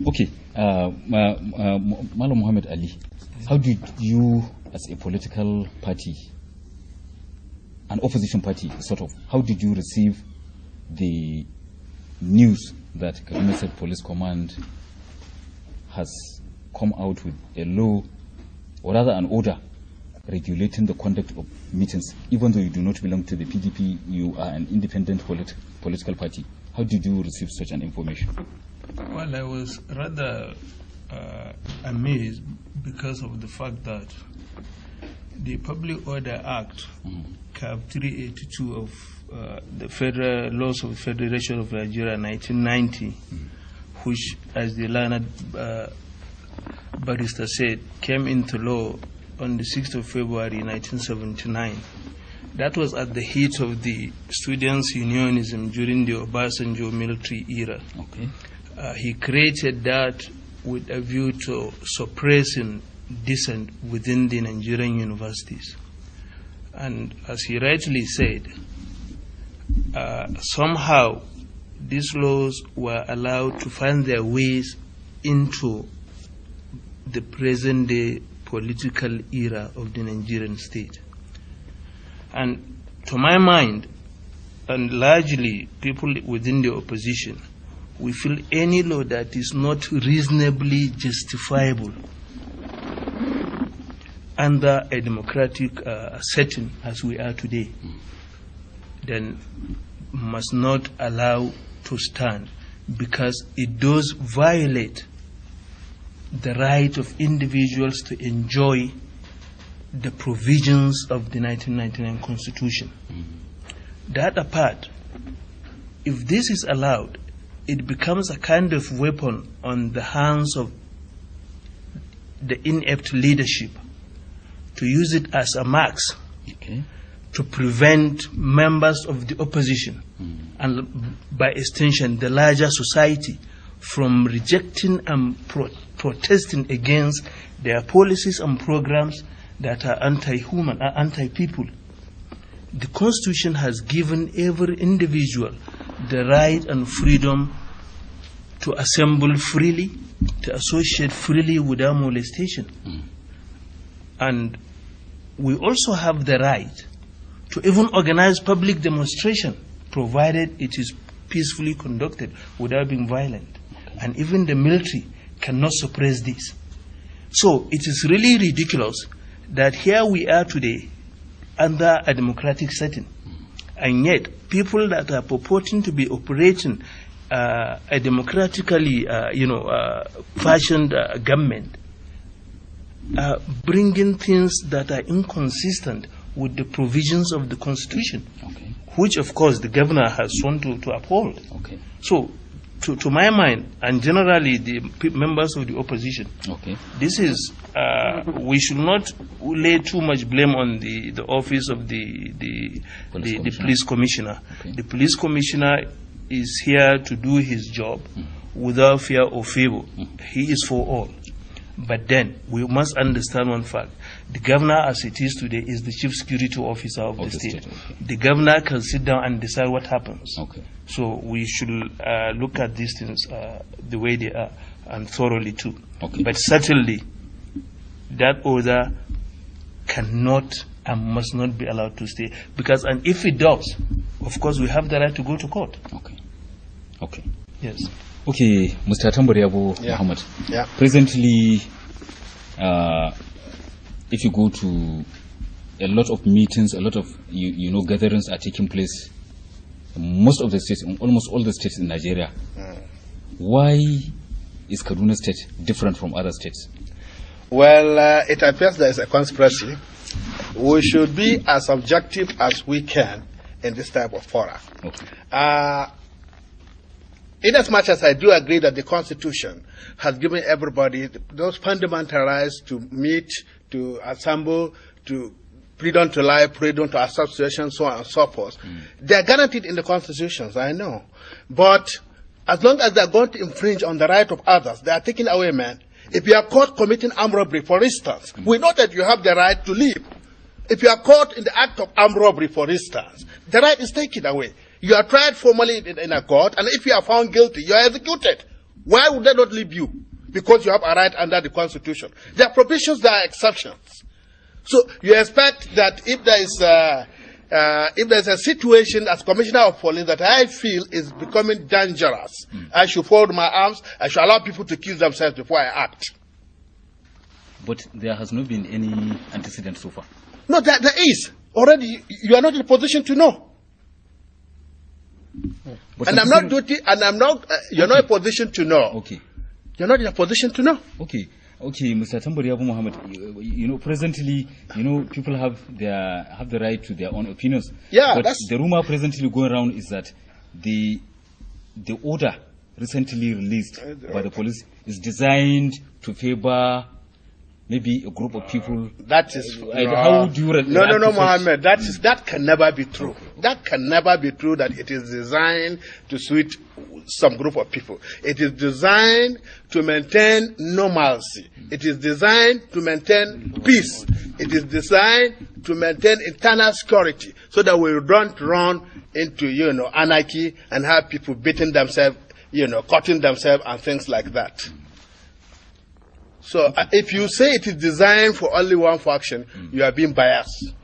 Okay, Malam Muhammad Ali, how did you, as a political party, an opposition party, sort of, how did you receive the news that Kaduna State Police Command has come out with a law, or rather an order, regulating the conduct of meetings? Even though you do not belong to the PDP, you are an independent political party. How did you receive such an information? Well, I was rather amazed because of the fact that the Public Order Act, Cap 382 of the Federal Laws of the Federation of Nigeria 1990, which, as the learned barrister said, came into law on the 6th of February 1979. That was at the heat of the students' unionism during the Obasanjo military era. Okay. He created that with a view to suppressing dissent within the Nigerian universities. And as he rightly said, somehow these laws were allowed to find their ways into the present day political era of the Nigerian state. And to my mind, and largely people within the opposition, we feel any law that is not reasonably justifiable under a democratic setting as we are today, then must not allow to stand, because it does violate the right of individuals to enjoy the provisions of the 1999 Constitution. That apart, if this is allowed, it becomes a kind of weapon on the hands of the inept leadership to use it as a mask to prevent members of the opposition and by extension the larger society from rejecting and protesting against their policies and programs that are anti-human, are anti-people. The Constitution has given every individual the right and freedom to assemble freely, to associate freely without molestation. And we also have the right to even organize public demonstration, provided it is peacefully conducted without being violent. And even the military cannot suppress this. So it is really ridiculous that here we are today under a democratic setting, and yet people that are purporting to be operating a democratically fashioned government are bringing things that are inconsistent with the provisions of the Constitution, which of course the governor has sworn to uphold. So to my mind, and generally the members of the opposition, this is, we should not lay too much blame on the office of the police commissioner. The police commissioner is here to do his job without fear or favor. He is for all. But then we must understand one fact. The governor, as it is today, is the chief security officer of the state. The governor can sit down and decide what happens. So we should look at these things the way they are, and thoroughly too. But certainly, that order cannot and must not be allowed to stay, because, and if it does, of course we have the right to go to court. Yes. Okay, Mr. Tambariabo Muhammad. Presently, if you go to a lot of meetings, a lot of gatherings are taking place in most of the states, in almost all the states in Nigeria. Why is Kaduna State different from other states? Well, it appears there is a conspiracy. We should be as objective as we can in this type of fora. In as much as I do agree that the Constitution has given everybody those fundamental rights to meet, to assemble, to freedom to life, freedom to association, so on and so forth. They are guaranteed in the Constitutions, I know. But as long as they are going to infringe on the right of others, they are taking away men. If you are caught committing armed robbery, for instance, we know that you have the right to leave. If you are caught in the act of armed robbery, for instance, the right is taken away. You are tried formally in a court, and if you are found guilty, you are executed. Why would they not leave you? Because you have a right under the Constitution. There are provisions, there are exceptions. So you expect that if there's a situation as Commissioner of Police that I feel is becoming dangerous, I should fold my arms, I should allow people to kill themselves before I act. But there has not been any antecedent so far. No, there is. Already, you are not in a position to know. But and I'm not duty, and I'm not, you're not in a position to know. Okay. You're not in a position to know. Okay. Okay, Mr. Tambari Abu Muhammad, presently, people have the right to their own opinions. Yeah, but the rumor presently going around is that the order recently released by the police is designed to favor maybe a group of people. That is how do you no, Mohammed. That can never be true. Okay. That can never be true. That it is designed to suit some group of people. It is designed to maintain normalcy. It is designed to maintain peace. It is designed to maintain internal security, so that we don't run into anarchy and have people beating themselves, cutting themselves and things like that. So if you say it is designed for only one faction, you are being biased.